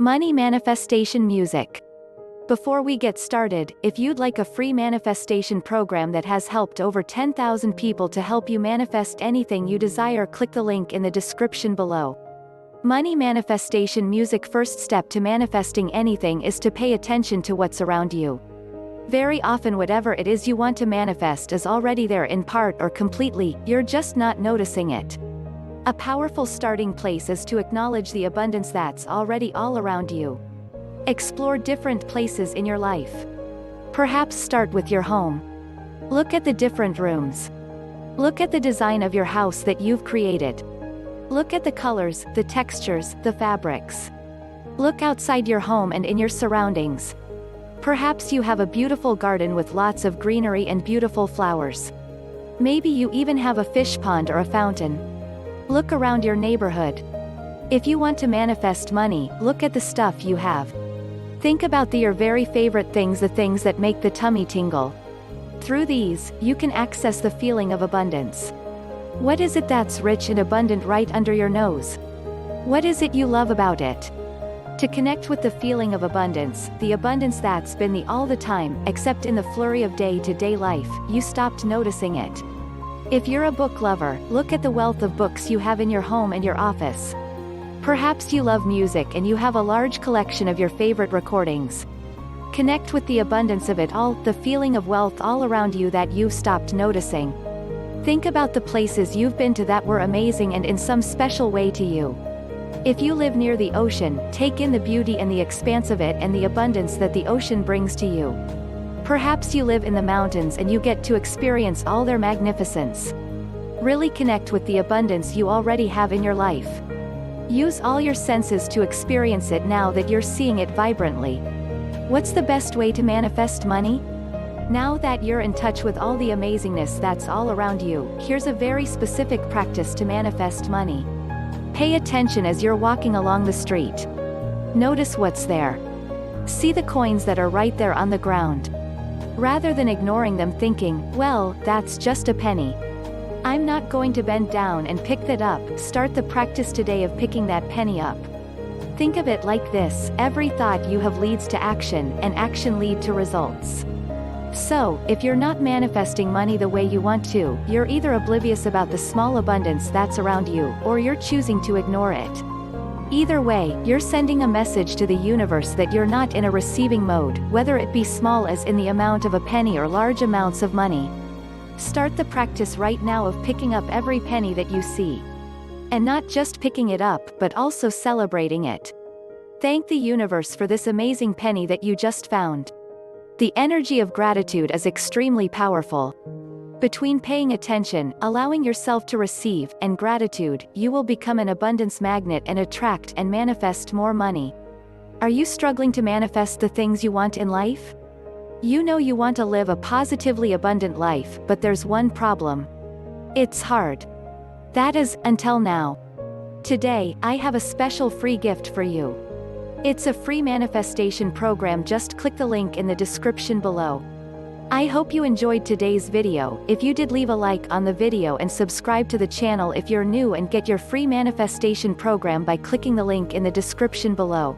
Money manifestation music. Before we get started, if you'd like a free manifestation program that has helped over 10,000 people to help you manifest anything you desire, click the link in the description below. Money manifestation music. First step to manifesting anything is to pay attention to what's around you. Very often whatever it is you want to manifest is already there in part or completely, you're just not noticing it. A powerful starting place is to acknowledge the abundance that's already all around you. Explore different places in your life. Perhaps start with your home. Look at the different rooms. Look at the design of your house that you've created. Look at the colors, the textures, the fabrics. Look outside your home and in your surroundings. Perhaps you have a beautiful garden with lots of greenery and beautiful flowers. Maybe you even have a fish pond or a fountain. Look around your neighborhood. If you want to manifest money, look at the stuff you have. Think about your very favorite things, the things that make the tummy tingle. Through these, you can access the feeling of abundance. What is it that's rich and abundant right under your nose? What is it you love about it? To connect with the feeling of abundance, the abundance that's been the all the time, except in the flurry of day-to-day life, you stopped noticing it. If you're a book lover, look at the wealth of books you have in your home and your office. Perhaps you love music and you have a large collection of your favorite recordings. Connect with the abundance of it all, the feeling of wealth all around you that you've stopped noticing. Think about the places you've been to that were amazing and in some special way to you. If you live near the ocean, take in the beauty and the expanse of it and the abundance that the ocean brings to you. Perhaps you live in the mountains and you get to experience all their magnificence. Really connect with the abundance you already have in your life. Use all your senses to experience it now that you're seeing it vibrantly. What's the best way to manifest money? Now that you're in touch with all the amazingness that's all around you, here's a very specific practice to manifest money. Pay attention as you're walking along the street. Notice what's there. See the coins that are right there on the ground. Rather than ignoring them thinking, well, that's just a penny. I'm not going to bend down and pick that up, start the practice today of picking that penny up. Think of it like this: every thought you have leads to action, and action lead to results. So, if you're not manifesting money the way you want to, you're either oblivious about the small abundance that's around you, or you're choosing to ignore it. Either way, you're sending a message to the universe that you're not in a receiving mode, whether it be small as in the amount of a penny or large amounts of money. Start the practice right now of picking up every penny that you see. And not just picking it up, but also celebrating it. Thank the universe for this amazing penny that you just found. The energy of gratitude is extremely powerful. Between paying attention, allowing yourself to receive, and gratitude, you will become an abundance magnet and attract and manifest more money. Are you struggling to manifest the things you want in life? You know you want to live a positively abundant life, but there's one problem. It's hard. That is, until now. Today, I have a special free gift for you. It's a free manifestation program. Just click the link in the description below. I hope you enjoyed today's video. If you did, leave a like on the video and subscribe to the channel if you're new, and get your free manifestation program by clicking the link in the description below.